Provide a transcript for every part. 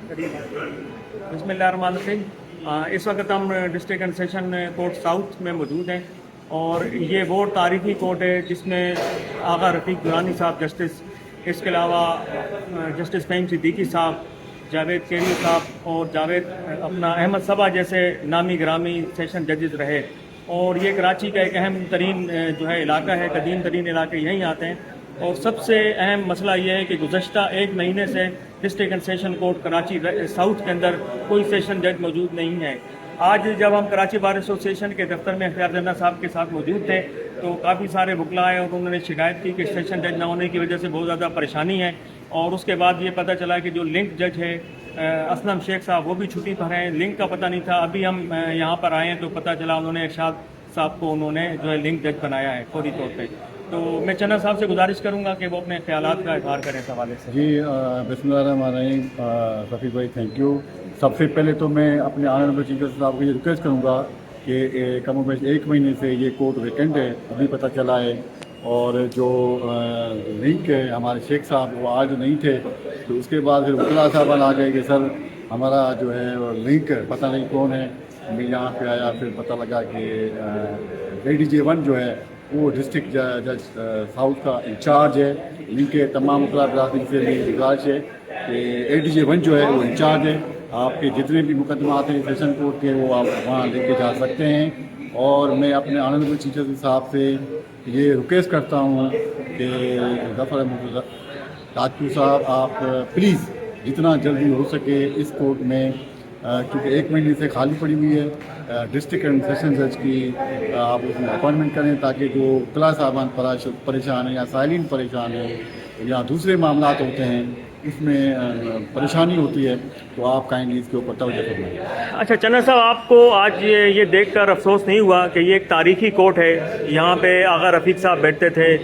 बिस्मिल्लाहिर्रहमानिर्रहीम। इस वक्त हम district and session court south में मौजूद हैं और ये वो तारीखी कोर्ट है जिसमें आगा रफ़ीक दुरानी साहब जस्टिस, इसके अलावा जस्टिस फ़हीम सिद्दीकी साहब, जावेद केरी साहब और जावेद अपना अहमद सबा जैसे नामी ग्रामी सेशन जजेस रहे। और ये कराची का एक अहम तरीन जो है इलाका है, कदीम तरीन इलाके यहीं आते हैं। और सबसे अहम मसला ये है कि गुज़श्ता एक महीने से district and session court Karachi south के अंदर कोई सेशन जज मौजूद नहीं है। आज जब हम कराची बार एसोसिएशन के दफ्तर में अख्तियार जन्ना साहब के साथ मौजूद थे तो काफ़ी सारे वकला आए और उन्होंने शिकायत की कि सेशन जज ना होने की वजह से बहुत ज़्यादा परेशानी है। और उसके बाद ये पता चला कि जो लिंक जज है असलम शेख साहब वो भी छुट्टी पर हैं, लिंक का पता नहीं था। अभी हम यहाँ पर आए हैं तो पता चला उन्होंने इरशाद साहब को उन्होंने जो है लिंक जज बनाया है फौरी तौर पे। तो मैं चन्ना साहब से गुजारिश करूँगा कि वो अपने ख्यालात का इज़हार करें इस हवाले से। जी बिस्मिल्लाहिर्रहमानिर्रहीम। रफ़ीक भाई थैंक यू। सबसे पहले तो मैं अपने ऑनरेबल चीफ जस्टिस साहब को ये रिक्वेस्ट करूँगा कि कम बेश एक महीने से ये कोर्ट वैकेंट है, अभी पता चला है। और जो लिंक है हमारे शेख साहब वो आज नहीं थे, तो उसके बाद फिर वकला साहब आ गए कि सर हमारा जो है लिंक पता नहीं कौन है। मैं यहाँ पे आया, फिर पता लगा कि ADJ1 जो है वो डिस्ट्रिक्ट जज साउथ का इंचार्ज है। लिंक के तमाम वकला बरादरी से मेरी गुजारिश है कि ADJ1 जो है वो इंचार्ज है। आपके जितने भी मुकदमात हैं सेशन कोर्ट के वो आप वहाँ लेके जा सकते हैं। और मैं अपने ऑनरेबल चीफ जस्टिस साहब से ये रिक्वेस्ट करता हूँ कि ज़फ़र राजपूत साहब आप प्लीज़ जितना जल्दी हो सके इस कोर्ट में, क्योंकि एक महीने से खाली पड़ी हुई है डिस्ट्रिक्ट एंड सेशन जज की, आप उसमें अपॉइंटमेंट करें ताकि जो वकला साहबान परेशान हैं या साइलिन परेशान हैं या दूसरे मामलात होते हैं उसमें परेशानी होती है, तो आप काइंडली इसके ऊपर तवज्जो फरमाएं। अच्छा चन्ना साहब, आपको आज ये देखकर अफसोस नहीं हुआ कि ये एक तारीखी कोर्ट है? यहाँ पे आगा रफ़ीक साहब बैठते थे,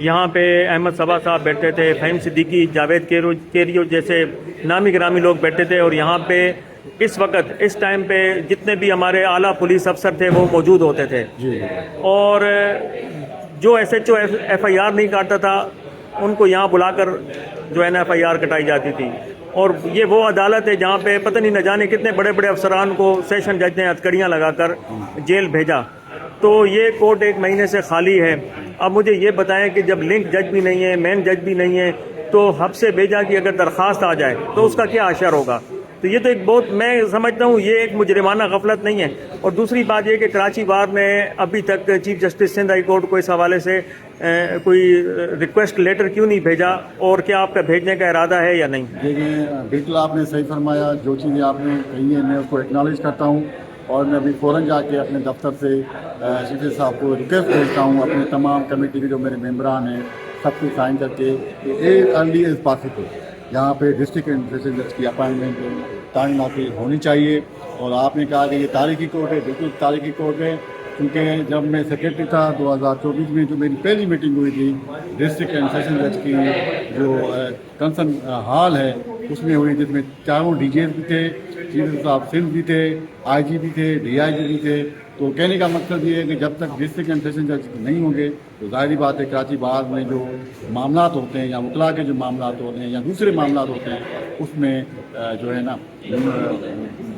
यहाँ पे अहमद सबा साहब बैठते थे, फ़हीम सिद्दीकी, जावेद केरियो जैसे नामी ग्रामी लोग बैठते थे। और यहाँ पे इस वक्त इस टाइम पे जितने भी हमारे आला पुलिस अफसर थे वो मौजूद होते थे। और जो SHO FIR नहीं काटता था उनको यहाँ बुलाकर जो है ना FIR कटाई जाती थी। और ये वो अदालत है जहाँ पे पता नहीं न जाने कितने बड़े बड़े अफसरान को सेशन जज ने हथकड़ियाँ लगाकर जेल भेजा। तो ये कोर्ट एक महीने से खाली है। अब मुझे ये बताएं कि जब लिंक जज भी नहीं है, मेन जज भी नहीं है, तो हब से भेजा की अगर दरख्वास्त आ जाए तो उसका क्या असर होगा? तो ये तो एक बहुत, मैं समझता हूँ ये एक मुजरिमाना गफलत नहीं है। और दूसरी बात ये कि कराची बार ने अभी तक chief justice Sindh high court को इस हवाले से कोई रिक्वेस्ट लेटर क्यों नहीं भेजा, और क्या आपका भेजने का इरादा है या नहीं? देखिए बिल्कुल आपने सही फरमाया, जो चीज़ें आपने कही है मैं उसको एक्नॉलेज करता हूँ। और मैं अभी फ़ौरन जाके अपने दफ्तर से चीफ साहब को रिक्वेस्ट भेजता हूँ, अपने तमाम कमेटी के जो मेरे मेम्बरान हैं सबसे साइन करके एज अर्ली एज पॉसिबल यहाँ पे डिस्ट्रिक्ट एंड सेशन जज की अपॉइंटमेंट तामीनाती होनी चाहिए। और आपने कहा कि ये तारीखी कोर्ट है, बिल्कुल तारीखी कोर्ट है, क्योंकि जब मैं सेक्रेटरी था 2024 में जो मेरी पहली मीटिंग हुई थी डिस्ट्रिक्ट एंड सेशन जज की जो कंसर्न हॉल है उसमें हुई, जिसमें चारों DJs भी थे, चीफ साहब सिंध भी थे, IG भी थे, DIG भी थे। तो कहने का मकसद ये है कि जब तक डिस्ट्रिक्ट एंड सेशन जज नहीं होंगे तो ज़ाहिर बात है कराची बार में जो मामलात होते हैं या वकला के जो मामलात होते हैं या दूसरे मामलात होते हैं उसमें जो है ना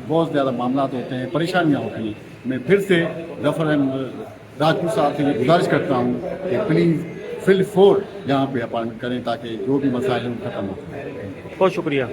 बहुत ज़्यादा मामलात होते हैं, परेशानियाँ होती हैं। मैं फिर से ज़फ़र राजपूत साहब से ये गुजारिश करता हूँ कि प्लीज़ फिल फोर यहाँ पे अपॉइंटमेंट करें ताकि जो भी मसाइल हैं वो ख़त्म हो। बहुत शुक्रिया।